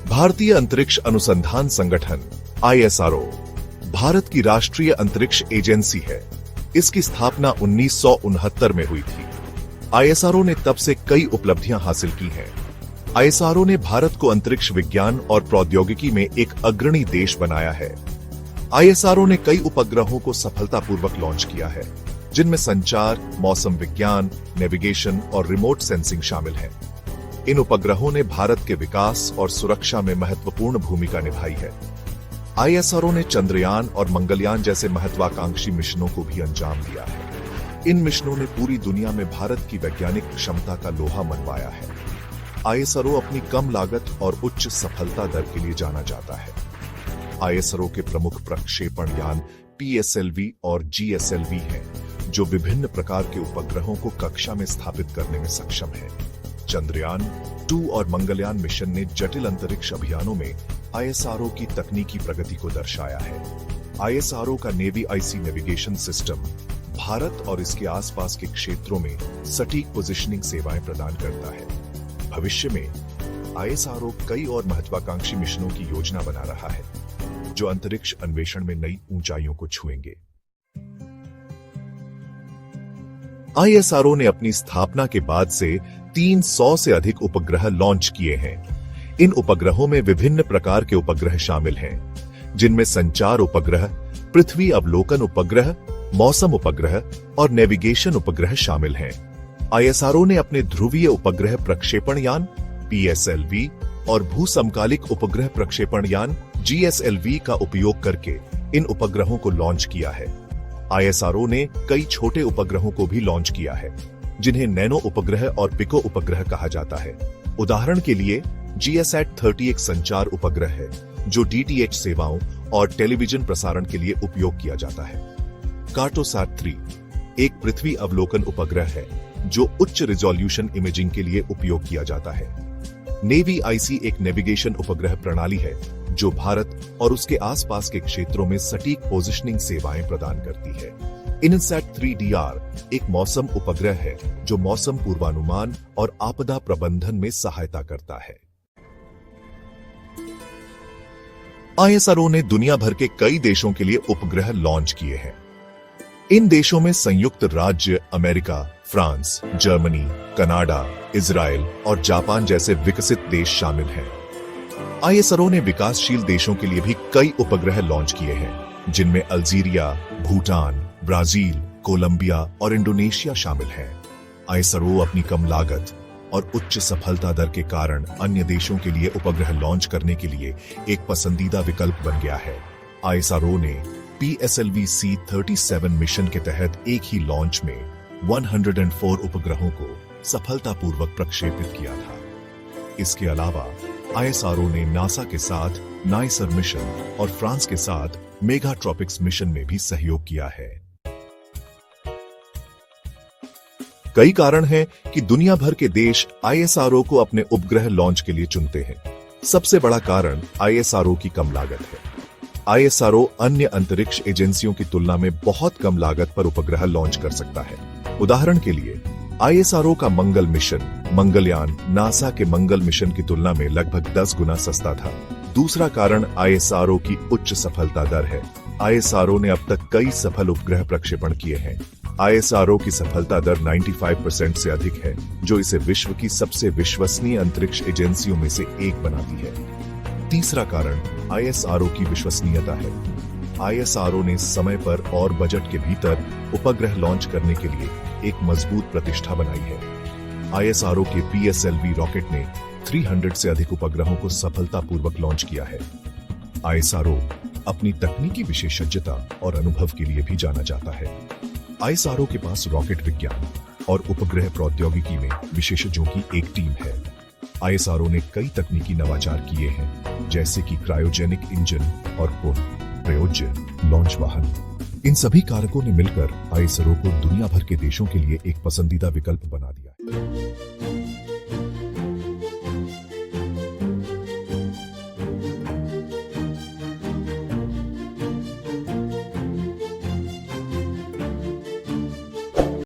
भारतीय अंतरिक्ष अनुसंधान संगठन ISRO भारत की राष्ट्रीय अंतरिक्ष एजेंसी है। इसकी स्थापना 1969 में हुई थी। ISRO ने तब से कई उपलब्धियां हासिल की हैं। ISRO ने भारत को अंतरिक्ष विज्ञान और प्रौद्योगिकी में एक अग्रणी देश बनाया है। ISRO ने कई उपग्रहों को सफलतापूर्वक लॉन्च किया है, जिनमें संचार, मौसम विज्ञान, नेविगेशन और रिमोट सेंसिंग शामिल हैं। इन उपग्रहों ने भारत के विकास और सुरक्षा में महत्वपूर्ण भूमिका निभाई है। ISRO ने चंद्रयान और मंगलयान जैसे महत्वाकांक्षी मिशनों को भी अंजाम दिया है। इन मिशनों ने पूरी दुनिया में भारत की वैज्ञानिक क्षमता का लोहा मनवाया है। ISRO अपनी कम लागत और उच्च सफलता दर के लिए जाना जाता है। ISRO के प्रमुख प्रक्षेपण यान PSLV और GSLV हैं, जो विभिन्न प्रकार के उपग्रहों को कक्षा में स्थापित करने में सक्षम है। चंद्रयान 2 और मंगलयान मिशन ने जटिल अंतरिक्ष अभियानों में ISRO की तकनीकी प्रगति को दर्शाया है। ISRO का navy IC navigation system Bharat और इसके आसपास के क्षेत्रों में सटीक पोजिशनिंग सेवाएं प्रदान करता है। भविष्य में ISRO कई और महत्वाकांक्षी मिशनों की योजना बना रहा है, जो अंतरिक्ष अन्वेषण में नई ऊंचाइयों को छुएंगे। ISRO ने अपनी स्थापना के बाद से 300 से अधिक उपग्रह लॉन्च किए हैं। इन उपग्रहों में विभिन्न प्रकार के उपग्रह शामिल हैं, जिनमें संचार उपग्रह, पृथ्वी अवलोकन उपग्रह, मौसम उपग्रह और नेविगेशन उपग्रह शामिल हैं। ISRO ने अपने ध्रुवीय उपग्रह प्रक्षेपण यान PSLV और भूसमकालिक उपग्रह प्रक्षेपण यान GSLV का उपयोग करके इन उपग्रहों को लॉन्च किया है। ISRO ने कई छोटे उपग्रहों को भी लॉन्च किया है, जिन्हें नैनो उपग्रह और पिको उपग्रह कहा जाता है। उदाहरण के लिए GSAT-30 एक संचार उपग्रह है, जो DTH सेवाओं और टेलीविजन प्रसारण के लिए उपयोग किया जाता है। कार्टोसैट-3 एक पृथ्वी अवलोकन उपग्रह है, जो उच्च रिजोल्यूशन इमेजिंग के लिए उपयोग किया जाता है। नेवी आईसी एक नेविगेशन उपग्रह प्रणाली है, जो भारत और उसके आसपास के क्षेत्रों में सटीक पोजिशनिंग सेवाएं प्रदान करती है। इनसैट 3DR एक मौसम उपग्रह है, जो मौसम पूर्वानुमान और आपदा प्रबंधन में सहायता करता है। ISRO ने दुनिया भर के कई देशों के लिए उपग्रह लॉन्च किए हैं। इन देशों में संयुक्त राज्य America, France, Germany, Canada, Israel और जापान जैसे विकसित देश शामिल हैं। ISRO ने विकासशील देशों के लिए भी कई उपग्रह लॉन्च किए हैं, जिनमें अल्जीरिया, भूटान, ब्राजील, कोलंबिया और इंडोनेशिया शामिल हैं। ISRO अपनी कम लागत और उच्च सफलता दर के कारण अन्य देशों के लिए उपग्रह लॉन्च करने के लिए एक पसंदीदा विकल्प बन गया है। ISRO ने PSLV-C-37 मिशन के तहत एक ही लॉन्च में 104 उपग्रहों को सफलतापूर्वक प्रक्षेपित किया था। इसके अलावा ISRO ने नासा के साथ नाइसर मिशन और फ्रांस के साथ मेगाट्रॉपिक्स मिशन में भी सहयोग किया है। कई कारण हैं कि दुनिया भर के देश ISRO को अपने उपग्रह लॉन्च के लिए चुनते हैं। सबसे बड़ा कारण ISRO की कम लागत है। ISRO अन्य अंतरिक्ष एजेंसियों की तुलना में बहुत कम लागत पर उपग्रह लॉन्च कर सकता है। उदाहरण के लिए ISRO का मंगल मिशन, मंगलयान, नासा के मंगल मिशन की तुलना में लगभग 10 गुना सस्ता था। दूसरा कारण ISRO की उच्च सफलता दर है। ISRO ने अब तक कई सफल उपग्रह प्रक्षेपण किए हैं। ISRO की सफलता दर 95% से अधिक है, जो इसे विश्व की सबसे विश्वसनीय अंतरिक्ष एजेंसियों में से एक बनाती है। तीसरा कारण ISRO की विश्वसनीयता है। ISRO ने समय पर और बजट के भीतर उपग्रह लॉन्च करने के लिए एक मजबूत प्रतिष्ठा बनाई है। ISRO के PSLV रॉकेट ने 300 से अधिक उपग्रहों को सफलतापूर्वक लॉन्च किया है। ISRO अपनी तकनीकी विशेषज्ञता और अनुभव के लिए भी जाना जाता है। ISRO के पास रॉकेट विज्ञान और उपग्रह प्रौद्योगिकी में विशेषज्ञों की एक टीम है। ISRO ने कई तकनीकी नवाचार किए हैं, जैसे कि क्रायोजेनिक इंजन और पुनः प्रयोज्य लॉन्च वाहन। इन सभी कारकों ने मिलकर ISRO को दुनिया भर के देशों के लिए एक पसंदीदा विकल्प बना दिया है।